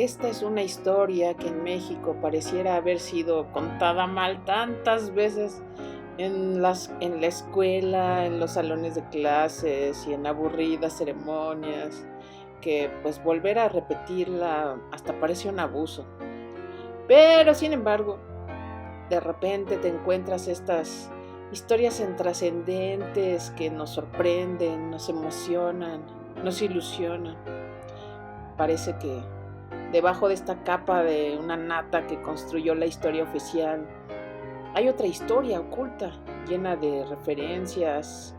Esta es una historia que en México pareciera haber sido contada mal tantas veces en la escuela, en los salones de clases y en aburridas ceremonias, que pues volver a repetirla hasta parece un abuso. Pero sin embargo, de repente te encuentras estas historias trascendentes que nos sorprenden, nos emocionan, nos ilusionan. Parece que debajo de esta capa de una nata que construyó la historia oficial, hay otra historia oculta, llena de referencias,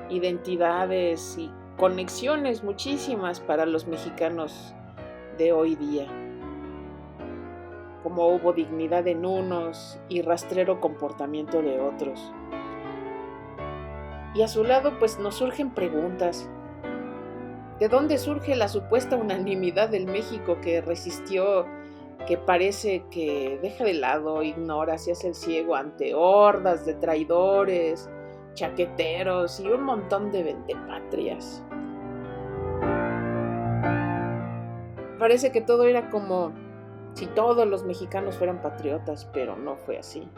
identidades y conexiones muchísimas para los mexicanos de hoy día. Como hubo dignidad en unos y rastrero comportamiento de otros. Y a su lado pues nos surgen preguntas. ¿De dónde surge la supuesta unanimidad del México que resistió, que parece que deja de lado, ignora, se hace el ciego ante hordas de traidores, chaqueteros y un montón de vendepatrias? Parece que todo era como si todos los mexicanos fueran patriotas, pero no fue así.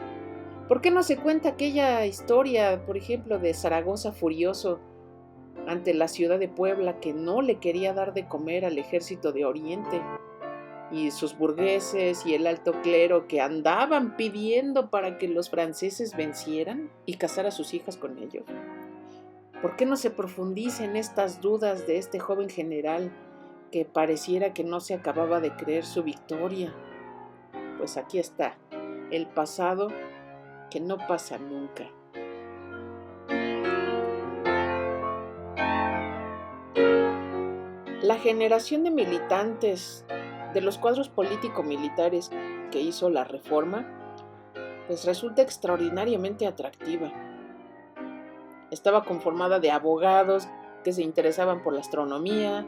¿Por qué no se cuenta aquella historia, por ejemplo, de Zaragoza furioso ante la ciudad de Puebla que no le quería dar de comer al ejército de Oriente, y sus burgueses y el alto clero que andaban pidiendo para que los franceses vencieran y casar a sus hijas con ellos? ¿Por qué no se profundiza en estas dudas de este joven general que pareciera que no se acababa de creer su victoria? Pues aquí está, el pasado que no pasa nunca. La generación de militantes de los cuadros político-militares que hizo la reforma, pues resulta extraordinariamente atractiva. Estaba conformada de abogados que se interesaban por la astronomía,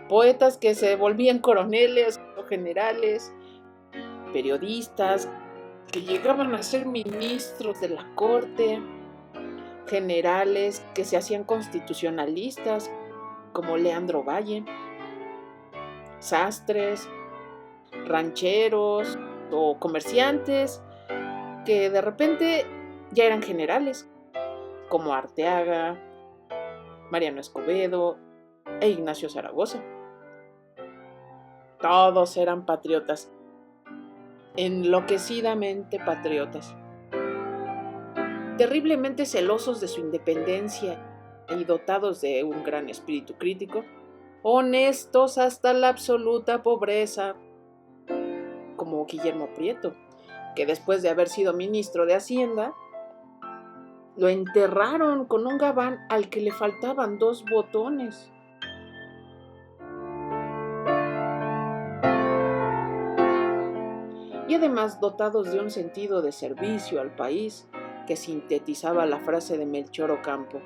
poetas que se volvían coroneles o generales, periodistas que llegaban a ser ministros de la corte, generales que se hacían constitucionalistas como Leandro Valle, sastres, rancheros o comerciantes que de repente ya eran generales, como Arteaga, Mariano Escobedo e Ignacio Zaragoza. Todos eran patriotas, enloquecidamente patriotas, terriblemente celosos de su independencia y dotados de un gran espíritu crítico, honestos hasta la absoluta pobreza, como Guillermo Prieto, que después de haber sido ministro de Hacienda, lo enterraron con un gabán al que le faltaban 2 botones. Y además dotados de un sentido de servicio al país que sintetizaba la frase de Melchor Ocampo: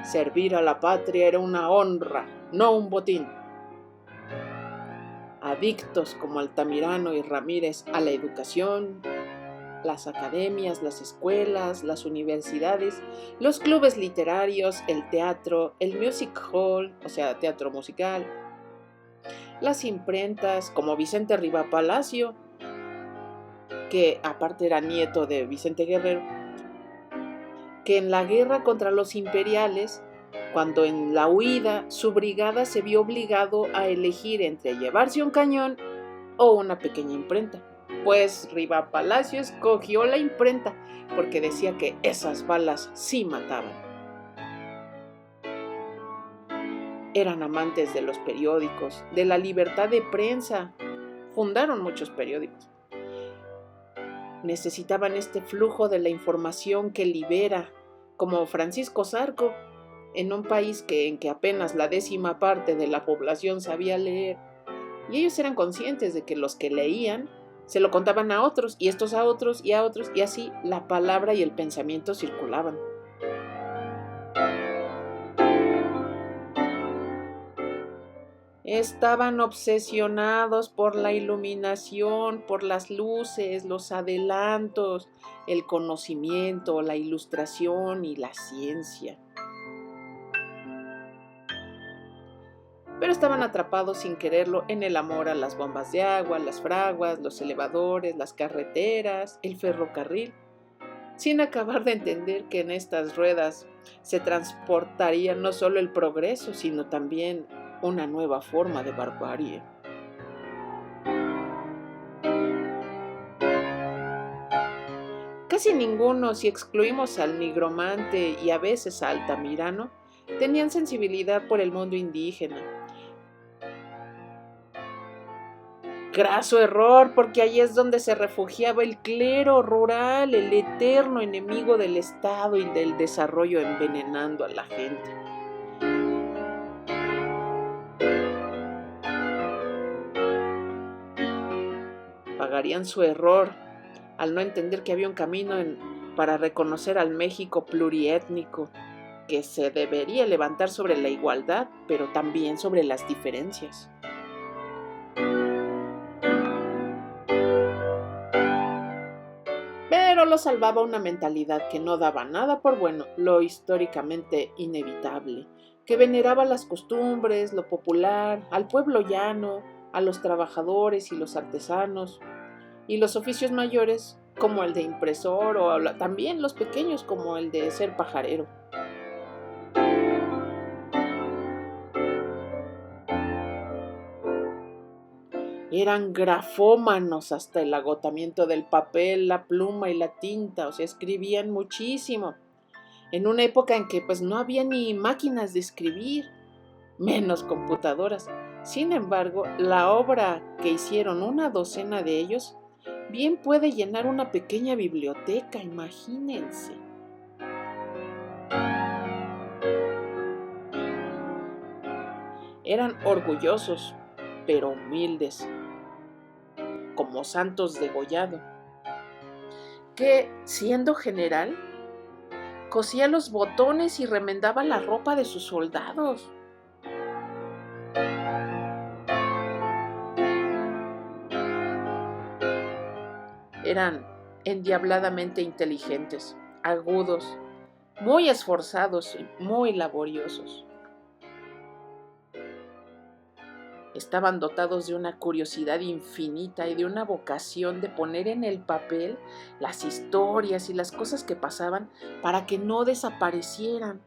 servir a la patria era una honra, no un botín. Adictos como Altamirano y Ramírez a la educación, las academias, las escuelas, las universidades, los clubes literarios, el teatro, el music hall, o sea, teatro musical, las imprentas como Vicente Riva Palacio, que aparte era nieto de Vicente Guerrero, que en la guerra contra los imperiales, cuando en la huida su brigada se vio obligado a elegir entre llevarse un cañón o una pequeña imprenta. Pues Riva Palacio escogió la imprenta porque decía que esas balas sí mataban. Eran amantes de los periódicos, de la libertad de prensa. Fundaron muchos periódicos. Necesitaban este flujo de la información que libera, como Francisco Zarco, en un país en que apenas la 10ª parte de la población sabía leer. Y ellos eran conscientes de que los que leían se lo contaban a otros, y estos a otros, y a otros, y así la palabra y el pensamiento circulaban. Estaban obsesionados por la iluminación, por las luces, los adelantos, el conocimiento, la ilustración y la ciencia. pero estaban atrapados sin quererlo en el amor a las bombas de agua, las fraguas, los elevadores, las carreteras, el ferrocarril, sin acabar de entender que en estas ruedas se transportaría no solo el progreso, sino también una nueva forma de barbarie. Casi ninguno, si excluimos al nigromante y a veces a Altamirano, tenían sensibilidad por el mundo indígena. Graso error, porque allí es donde se refugiaba el clero rural, el eterno enemigo del Estado y del desarrollo, envenenando a la gente. Pagarían su error al no entender que había un camino para reconocer al México pluriétnico, que se debería levantar sobre la igualdad, pero también sobre las diferencias. Pero lo salvaba una mentalidad que no daba nada por bueno, lo históricamente inevitable, que veneraba las costumbres, lo popular, al pueblo llano, a los trabajadores y los artesanos, y los oficios mayores como el de impresor o también los pequeños como el de ser pajarero. Eran grafómanos hasta el agotamiento del papel, la pluma y la tinta, o sea, escribían muchísimo. En una época en que pues no había ni máquinas de escribir, menos computadoras. Sin embargo, la obra que hicieron una docena de ellos bien puede llenar una pequeña biblioteca, imagínense. Eran orgullosos, pero humildes, como Santos Degollado, que, siendo general, cosía los botones y remendaba la ropa de sus soldados. Eran endiabladamente inteligentes, agudos, muy esforzados y muy laboriosos. Estaban dotados de una curiosidad infinita y de una vocación de poner en el papel las historias y las cosas que pasaban para que no desaparecieran.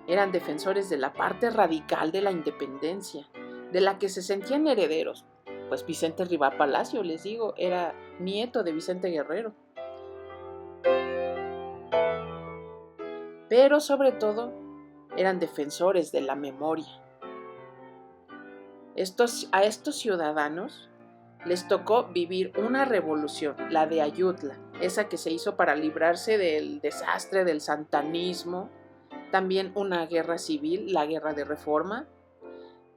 Eran defensores de la parte radical de la independencia, de la que se sentían herederos. Pues Vicente Rivá Palacio, les digo, era nieto de Vicente Guerrero. Pero sobre todo, eran defensores de la memoria. A estos ciudadanos les tocó vivir una revolución, la de Ayutla, esa que se hizo para librarse del desastre del santanismo, también una guerra civil, la guerra de reforma,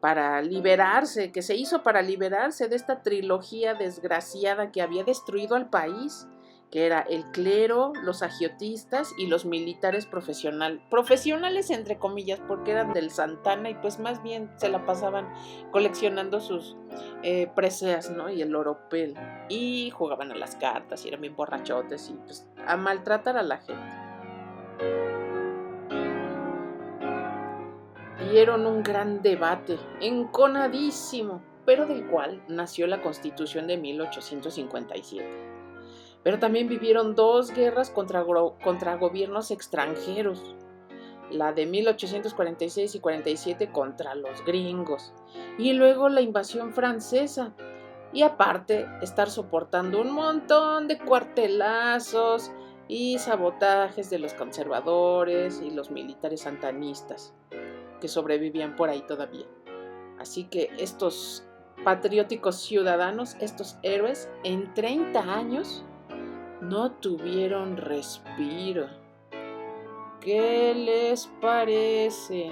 que se hizo para liberarse de esta trilogía desgraciada que había destruido al país, que era el clero, los agiotistas y los militares profesionales entre comillas, porque eran del Santana y pues más bien se la pasaban coleccionando sus preseas, ¿no? Y el oropel, y jugaban a las cartas y eran bien borrachotes y pues a maltratar a la gente. Dieron un gran debate, enconadísimo, pero del cual nació la Constitución de 1857. Pero también vivieron dos guerras contra gobiernos extranjeros, la de 1846 y 47 contra los gringos, y luego la invasión francesa, y aparte estar soportando un montón de cuartelazos y sabotajes de los conservadores y los militares santanistas, que sobrevivían por ahí todavía. Así que estos patrióticos ciudadanos, estos héroes, en 30 años, no tuvieron respiro. ¿Qué les parece?